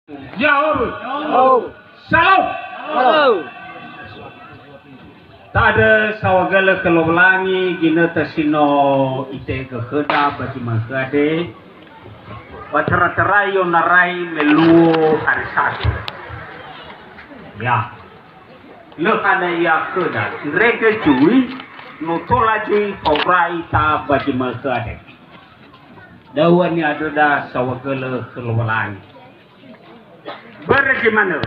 Jauh. Salam. Tak ada sawagala kalau langi gina tasino ite keheda bagi magade. Batera-terayo narai meluo harisan. Ya. Lekana ya keda. Reke cui nutola cui pobrai ta bagi magade. Dawan ni ada dah sawagala kalau langi. Bagaimana?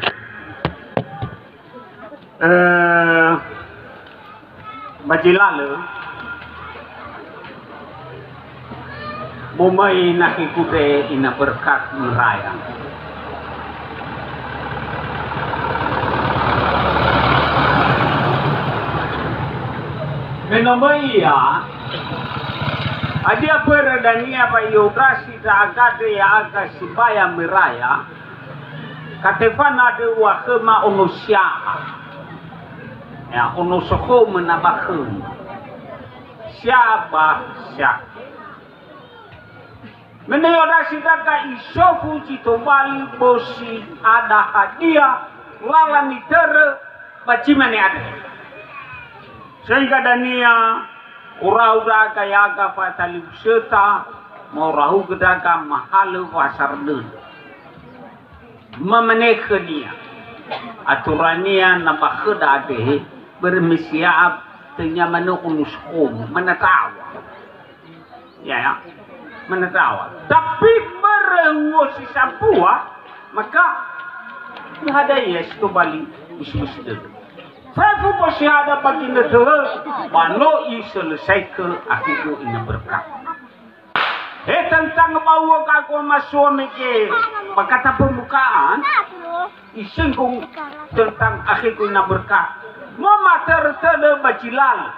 Bajilala Bumai nak ikuti ina berkat meraya. Menomai ya adia peradania pa yograsi da agade ya aga sibaya meraya. Katefana de wakema onusia ya onusoko menabakum siapa meneoda sidaka isofu citobali bosi ada hadiah lala nitere bacimane ada sehingga dania urau daga yaga fatali seta mau rahu gedaga mahalu wasarden memenek dia aturannya nampak keda deh bermisiap tenyamanu unuskum menetawa ya menetawa tapi berengosi sampua maka ada yes to bali usus dulu saya pun ada bagi negara mano selesai ke akhirnya ini berkah. Tentang bawa kaku masuk ke berkata pembukaan isengkung tentang akhirku na berkah mama tertele bacilal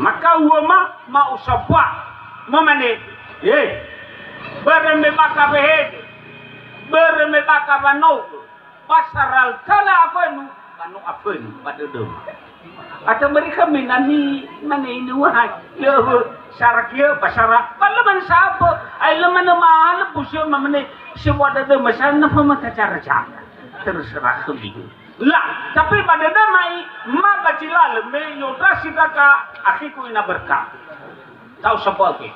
maka wama mau sapa mamane bereme baka behed bereme baka bano pasaral kala afanu banu afanu pada dom atau mereka menani mana ini wahai leh syaraknya pasara parlaman siapa ay laman mahal pusyo mamane semua ada masalah apa mata cara cara terserah kebidu lah tapi pada damai ma bacilal me yodrasi daka akhiku ina berkah tahu siapa ke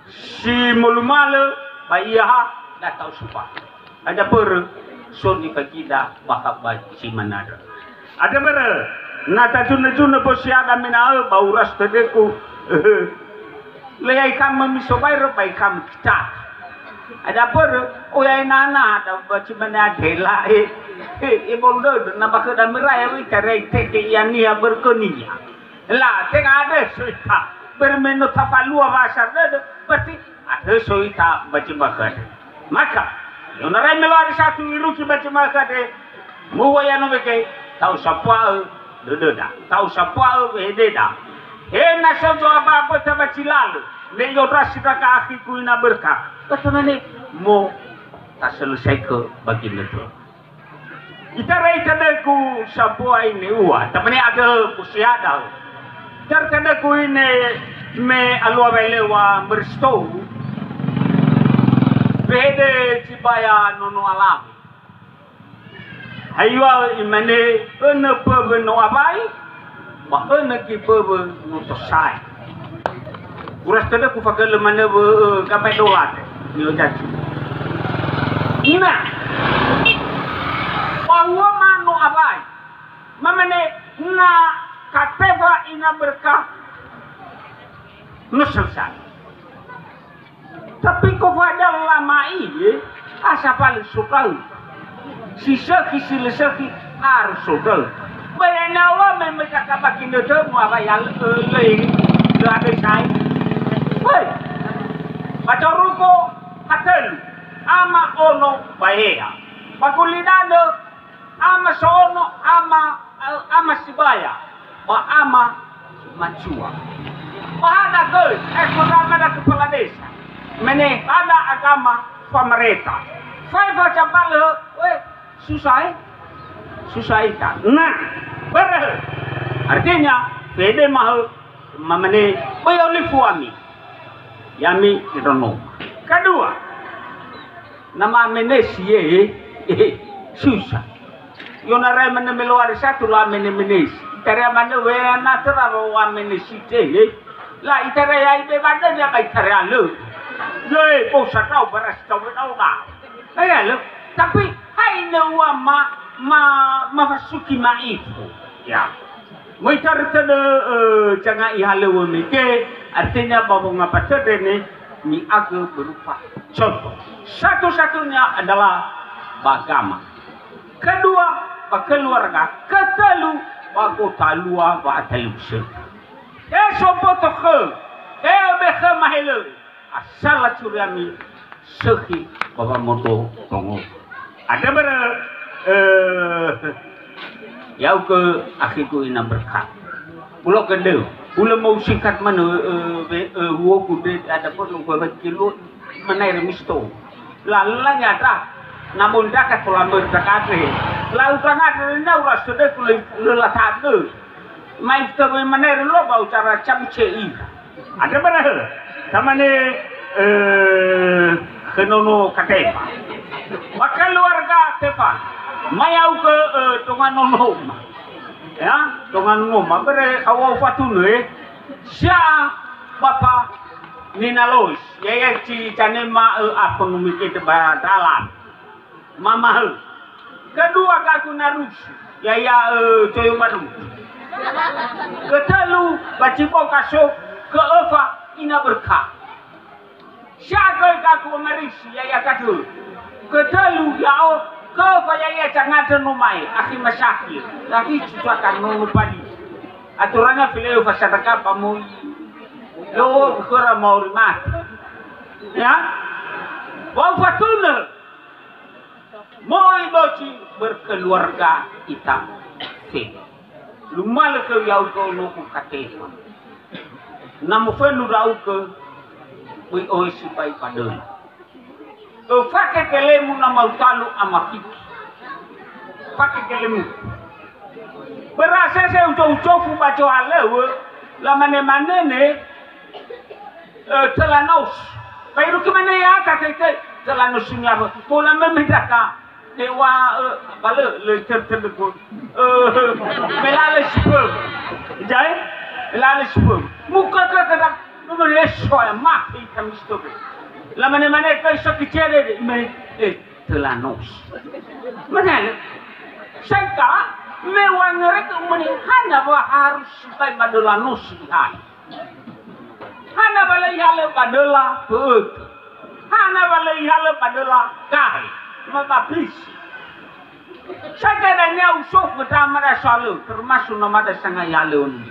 si mulumale bayah dah tahu siapa ada per soni pakida bakal baci manada ada ber nata juna bosi ada mina bauras tedeku lei kam misobai bai kam kita ada per oyai nana ada baci mana dela boldo na bakada mirai wi kare teke yani berkonia la teng ada suita bermenu tapalua basar berarti ada suita baci bakada maka yonarai melari satu iruki baci bakada muwaya no beke tahu siapa deda tahu siapa deda na sojo apa tabacilal le yodrasi ka akiku ina berkah katane mo tak selesai ke bagi negara kita raita ku siapa ini wa tamane ada usiada terkena ku ini me alwa belewa bersto bede cibaya nono alam aywa imane ene pebe no abai ma ene ki pebe no tosai uras tede ku fagal mane kapai dolat ni ojati ina bahwa mano abai mamane na kateva ina berkah no selesai tapi ko fadal lama ini asa paling suka sisaki silesaki harus sodol bayanawa memeka kapakin itu mu apa yang lain ada sai woi baca ruko hatel ama ono bahaya pakulidado ama sono ama sibaya wa ama macua ada ke ada kepala desa mene ada agama pemerintah saya baca balo woi susah ikan. Nah, betul. Artinya, pede mahal mamane bayolifu ami. Yami irono. Kedua, nama menesi susah. Yonare menemeluar satu lah menesi. Itara mana wena terlalu menesi deh. Lah itara ya ibe mana dia baik itara lu. Ye, bosan kau beras kau tahu tak? Lo. Tapi hai nawa masuki maifu. Ya. Mereka terkena jangan ihalu mikir. Artinya bahwa ngapa terjadi ni agak berupa contoh. Satu-satunya adalah agama. Kedua, keluarga. Ketiga, kota luar, televisi. Sopotoke, beke mahelu. Asal curiami sehi bahwa moto tongo. Ada yau ke akhirku ina berkat. Pulau kedua, pulau mau singkat mana huoku ada pun lupa kilo mana remisto. Lalu nyata, namun dakat pulau berkat. Lalu sangat rendah uras sudah kulit lelat tu. Mai tu mana lo bau cara camcei. Ada berapa? Sama ni kenono katepa. Maka keluarga tepa. Mayau ke tongan nono. Ya, tongan nono. Bere awal fatu ni. Sia bapa Nina Lois. Yaya ci canema apa numikir badalan. Mama. Kedua kaku narus. Yaya coyo madu. Ketelu bacipo kasuk ke Eva ina berkah. Siapa kaku merisi yaya katu. Ketelu yao ke Eva yaya jangan tenumai akhir masyakir. Tapi cuakan mengupadi. Aturannya pilih fasadaka pamu. Lo kura mau rimat. Ya. Wau fatuna. Moi boci berkeluarga hitam. Lumal ke yau ko no ku katefa. Namu fenu rau ke wi oi sipai padon. O fake kelemu na mautalu amafiki. Fake kelemu. Berasa saya ucap-ucap baca halewe lamane-mane ne telanos. Baru ke mana ya kata telanosnya apa? Pola memedaka. Dewa bala le tertelepon melale sipur jai melale sipur muka kadang nomor esok mak ikan mistobe la mana kai sakicere me telanos mana sangka mewang rek meni hana wa harus supaya badolanos hai hana balai hale badola beut hana balai hale badola kai mabapis. Saya kadangnya usuk pertama dah selalu termasuk nama dah sangat yalun.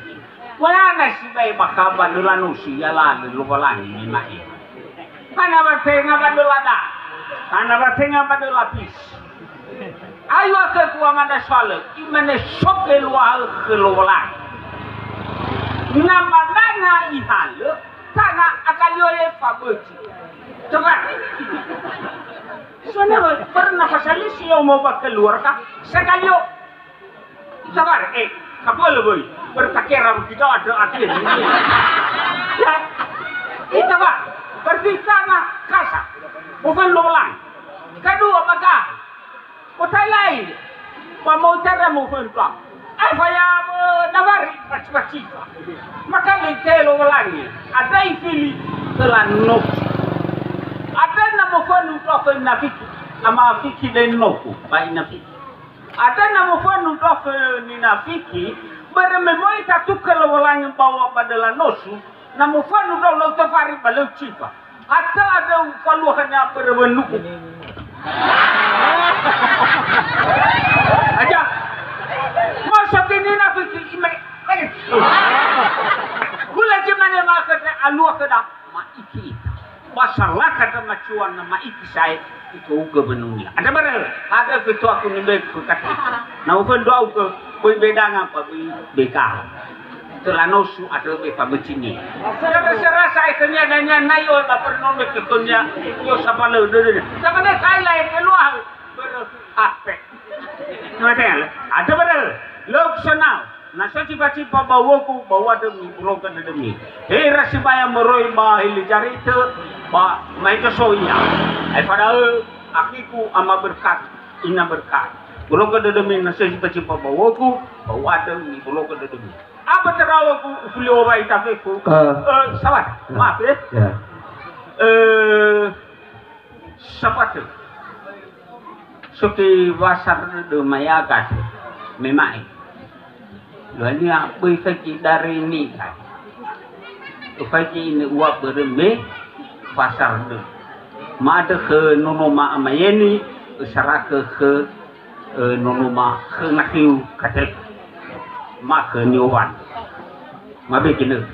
Wala si bayi bakal badulan usi yalan lupa lagi ni mai. Mana bertengah badulada, mana bertengah badulapis. Ayo ke kuaman dah selalu, imane sok keluar keluar. Nama nana ihalu, tanah akalioye fabuci. Coba. Soalnya pernah pasal si yang mau keluar kah? Sekali yo. Sabar, kapal boy. Bertakir kita ada akhir. Ya, itu pak. Berbicara kasar, bukan lolang. Kedua baga. Otai lain. Pemau cara bukan pak. Saya nabari macam-macam. Maka lite lolang. Ada ifili telanuk. Ada nama fanu tofe nafiki, ama fiki dan noku, baik nafiki. Ada nama fanu tofe ni nafiki, bermemoi tak kalau orang yang bawa badalah nosu, nama fanu tofe lo tafari balau cipa. Ada faluhannya bermenuku. Aja, masuk ini nafiki imai. Gula cemana maksudnya aluah kedah, maiki. Masalah kata macuan nama iki saya itu kebenunya. Ada berapa? Ada fitu aku nimbe kata. Nah ufen doa ke boy bedang apa boy beka. Telanosu ada bepa becini. Saya saya kenya danya nayo ba perno me kekonya yo sapalo dede. Samane kai lai keluar ber aspek. Namanya ada berapa? Lok senau. Nasa cipa-cipa bawaku bawa demi pulau kan demi. Rasi bayang meroi bah hili cari itu bah main kesoya. Pada akiku ama berkat ina berkat kulo kada demi nasi cipa bawaku bawa ada ni kulo kada demi apa terawaku fulio bai tapeku sawat maaf ya sapat soki wasar de mayagat memai Lalu apa yang dari ini kan? Upaya ini uap berembe pasar tu. Mada ke nonoma amayeni, saraka ke nonoma ke nakiu katek, mak ke nyawan. Mabe kena.